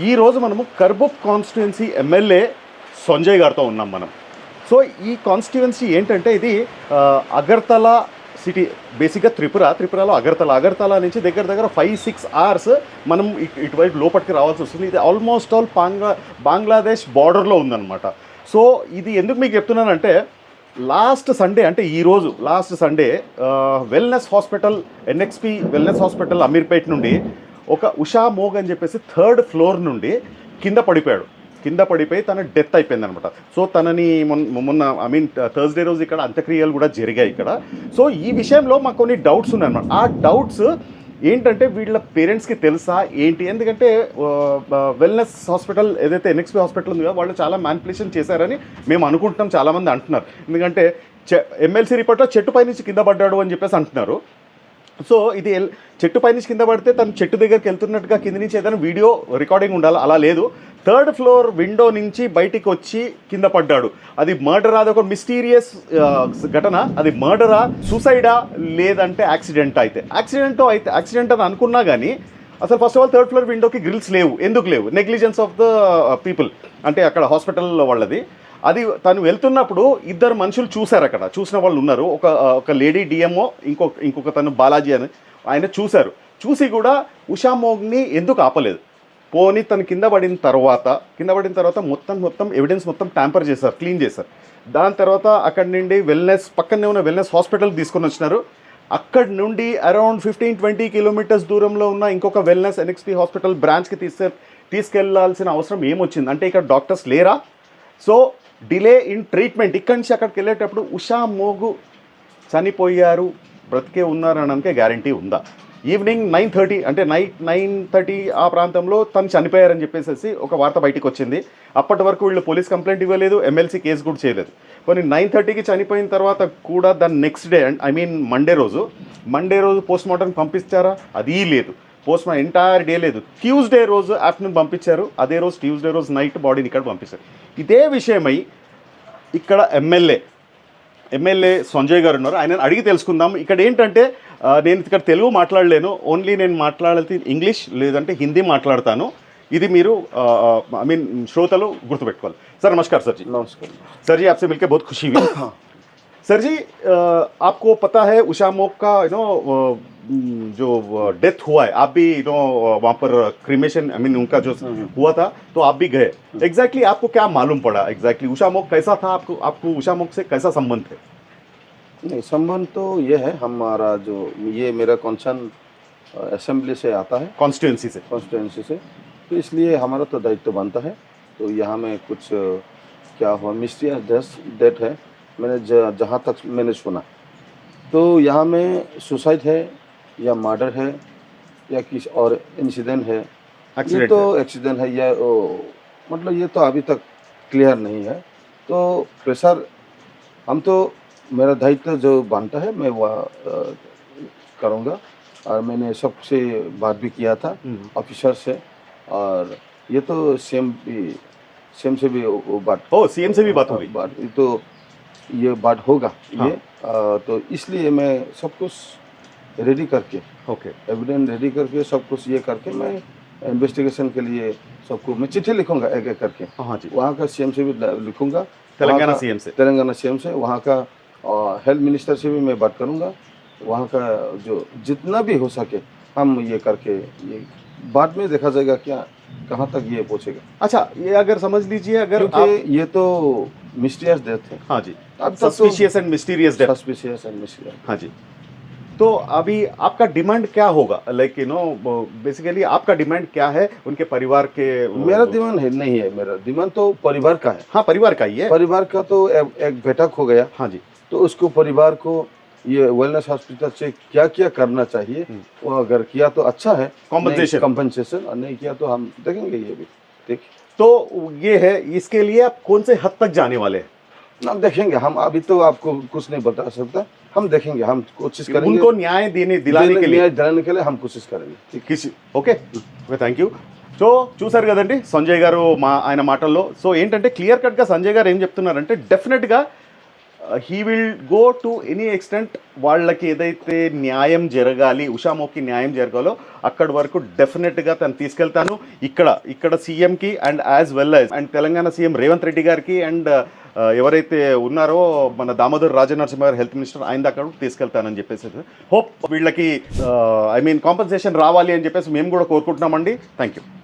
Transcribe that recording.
ఈరోజు మనము కర్బుక్ constituency MLA Sanjay గారితో ఉన్నాం మనం. సో ఈ కాన్స్టిట్యుయెన్సీ ఏంటంటే ఇది అగర్తలా సిటీ, బేసిక్గా త్రిపురలో అగర్తలా నుంచి దగ్గర దగ్గర 5-6 అవర్స్ మనం ఇటువైపు లోపలికి రావాల్సి వస్తుంది. ఇది ఆల్మోస్ట్ ఆల్ బంగ్లాదేశ్ బార్డర్లో ఉందన్నమాట. సో ఇది ఎందుకు మీకు చెప్తున్నానంటే లాస్ట్ సండే అంటే ఈరోజు last Sunday wellness hospital ఎన్ఎక్స్పి wellness hospital Ameerpet నుండి ఒక ఉషా మోగ్ అని చెప్పేసి 3rd ఫ్లోర్ నుండి కింద పడిపోయి తన డెత్ అయిపోయింది అనమాట. సో తనని మొన్న థర్స్డే రోజు ఇక్కడ అంత్యక్రియలు కూడా జరిగాయి ఇక్కడ. సో ఈ విషయంలో మాకు కొన్ని డౌట్స్ ఉన్నాయన్నమాట. ఆ డౌట్స్ ఏంటంటే వీళ్ళ పేరెంట్స్కి తెలుసా ఏంటి, ఎందుకంటే వెల్నెస్ హాస్పిటల్ ఏదైతే ఎన్ఎక్స్పీ హాస్పిటల్ ఉందో వాళ్ళు చాలా మ్యానిపులేషన్ చేశారని మేము అనుకుంటున్నాం, చాలామంది అంటున్నారు. ఎందుకంటే ఎమ్మెల్సీ రిపోర్ట్లో చెట్టు పై నుంచి కింద పడ్డాడు అని చెప్పేసి అంటున్నారు. సో ఇది చెట్టు పై నుంచి కింద పడితే తను చెట్టు దగ్గరికి వెళ్తున్నట్టుగా కింద నుంచి ఏదైనా వీడియో రికార్డింగ్ ఉండాలి, అలా లేదు. 3rd ఫ్లోర్ విండో నుంచి బయటికి వచ్చి కింద పడ్డాడు. అది మర్డరా, అది ఒక మిస్టీరియస్ ఘటన. అది మర్డరా, సూసైడా, లేదంటే యాక్సిడెంట్ యాక్సిడెంట్ అని అనుకున్నా కానీ అసలు first of all 3rd floor విండోకి గ్రిల్స్ లేవు. ఎందుకు లేవు? నెగ్లిజెన్స్ ఆఫ్ ద పీపుల్, అంటే అక్కడ హాస్పిటల్ వాళ్ళది. అది తను వెళ్తున్నప్పుడు 2 మనుషులు చూశారు, అక్కడ చూసిన వాళ్ళు ఉన్నారు. ఒక లేడీ డిఎంఓ, ఇంకొక తను బాలాజీ అని ఆయన చూశారు. చూసి కూడా ఉషా మోగ్ని ఎందుకు ఆపలేదు? పోనీ తను కింద పడిన తర్వాత మొత్తం ఎవిడెన్స్ మొత్తం ట్యాంపర్ చేశారు, క్లీన్ చేశారు. దాని తర్వాత అక్కడి నుండి పక్కనే ఉన్న వెల్నెస్ హాస్పిటల్కి తీసుకొని వచ్చినారు. అక్కడి నుండి అరౌండ్ 15-20 కిలోమీటర్స్ దూరంలో ఉన్న ఇంకొక వెల్నెస్ ఎన్ఎక్స్పీ హాస్పిటల్ బ్రాంచ్కి తీసుకెళ్లాల్సిన అవసరం ఏమొచ్చింది? అంటే ఇక్కడ డాక్టర్స్ లేరా? So delay in treatment. ఇక్కడి నుంచి అక్కడికి వెళ్ళేటప్పుడు ఉషా మోగు చనిపోయారు, బ్రతికే ఉన్నారు అనడానికి గ్యారంటీ ఉందా? ఈవినింగ్ 9:30 అంటే నైట్ 9:30 ఆ ప్రాంతంలో తను చనిపోయారని చెప్పేసి ఒక వార్త బయటికి వచ్చింది. అప్పటి వరకు వీళ్ళు పోలీస్ కంప్లైంట్ ఇవ్వలేదు, ఎమ్మెల్సీ కేసు కూడా చేయలేదు. కొన్ని 9:30కి చనిపోయిన తర్వాత కూడా దాని నెక్స్ట్ డే మండే రోజు పోస్ట్ మార్టం పంపించారా? అదీ లేదు. పోస్ట్ మార్టం ఎంటైర్ డే లేదు. ట్యూస్డే రోజు ఆఫ్టర్నూన్ పంపించారు. అదే రోజు ట్యూస్డే రోజు నైట్ బాడీని ఇక్కడ పంపించారు. ఇదే విషయమై ఇక్కడ ఎమ్మెల్యే సంజయ్ గారు ఉన్నారు, ఆయన అడిగి తెలుసుకుందాం. ఇక్కడ ఏంటంటే నేను ఇక్కడ తెలుగు మాట్లాడలేను, ఓన్లీ నేను మాట్లాడాలి ఇంగ్లీష్ లేదంటే హిందీ మాట్లాడతాను. ఇది మీరు శ్రోతలు గుర్తుపెట్టుకోవాలి. सर नमस्कार सर जी. नमस्कार सर जी, आपसे मिलकर बहुत खुशी हुई. सर जी, आपको पता है उषा मोग का जो डेथ हुआ है, आप भी वहाँ पर क्रीमेशन उनका जो हुआ था तो आप भी गए. एग्जैक्टली आपको क्या मालूम पड़ा? एग्जैक्टली उषा मोग कैसा था? आपको उषा मोग से कैसा संबंध है? नहीं, संबंध तो ये है, हमारा जो ये मेरा कंसर्न असेंबली से आता है, कॉन्स्टिट्यूएंसी से, तो इसलिए हमारा तो दायित्व बनता है. तो यहाँ में कुछ क्या हुआ, मिस्टीरियस डेथ है, मैंने जहाँ तक मैंने सुना. तो यहाँ में सुसाइड है या मर्डर है या किसी और इंसिडेंट है, ये तो एक्सीडेंट है या मतलब ये तो अभी तक क्लियर नहीं है. तो प्रेशर हम तो मेरा दायित्व जो बनता है मैं वह करूँगा. और मैंने सबसे बात भी किया था ऑफिसर से, और ये तो सीएम से भी बात सीएम से भी बात होगी. तो ये बात होगा. हाँ. ये तो इसलिए मैं सब कुछ रेडी करके, एविडेंस रेडी करके, सब कुछ ये करके मैं इन्वेस्टिगेशन के लिए सबको मैं चिट्ठी लिखूंगा एक करके. हाँ जी. वहाँ का सीएम से भी लिखूंगा, तेलंगाना सीएम से, वहाँ का हेल्थ मिनिस्टर से भी मैं बात करूँगा. वहाँ का जो जितना भी हो सके हम ये करके, ये बाद में देखा जाएगा क्या कहाँ तक ये पहुँचेगा. अच्छा, ये अगर समझ लीजिए, अगर ये तो मिस्टीरियस डेथ है. हाँ जी, सस्पिशियस एंड मिस्टीरियस डेथ. हाँ जी. तो अभी आपका डिमांड क्या होगा? लाइक बेसिकली आपका डिमांड क्या है उनके परिवार के? मेरा डिमांड है नहीं है, मेरा डिमांड तो परिवार का है. हाँ, परिवार का ही है. परिवार का तो एक बेटा खो गया. हाँ जी. तो उसको परिवार को ये वेलनेस हॉस्पिटल से क्या क्या करना चाहिए, वो अगर किया तो अच्छा है, कॉम्पनसेशन, और नहीं किया तो हम देखेंगे. ये भी देखिए. तो ये है, इसके लिए आप कौन से हद तक जाने वाले हैं? हम देखेंगे. हम अभी तो आपको कुछ नहीं बता सकता. हम देखेंगे, हम कोशिश करेंगे उनको न्याय दिलाने के लिए हम कोशिश करेंगे. Okay, thank you. సో చూసారు కదండి సంజయ్ గారు ఆయన మాటల్లో. సో ఏంటంటే క్లియర్ కట్గా సంజయ్ గారు ఏం చెప్తున్నారంటే డెఫినెట్గా he will go to any extent వాళ్ళకి ఏదైతే న్యాయం జరగాలి, ఉషామోకి న్యాయం జరగాలో అక్కడి వరకు డెఫినెట్గా తను తీసుకెళ్తాను. ఇక్కడ సీఎంకి and as well as and Telangana CM Revanth Reddy గారికి అండ్ ఎవరైతే ఉన్నారో మన దామోదర్ రాజనరసింహ గారు హెల్త్ మినిస్టర్, ఆయన దాకా తీసుకెళ్తానని చెప్పేసి హోప్ వీళ్ళకి కాంపన్సేషన్ రావాలి అని చెప్పేసి మేము కూడా కోరుకుంటున్నామండి. Thank you.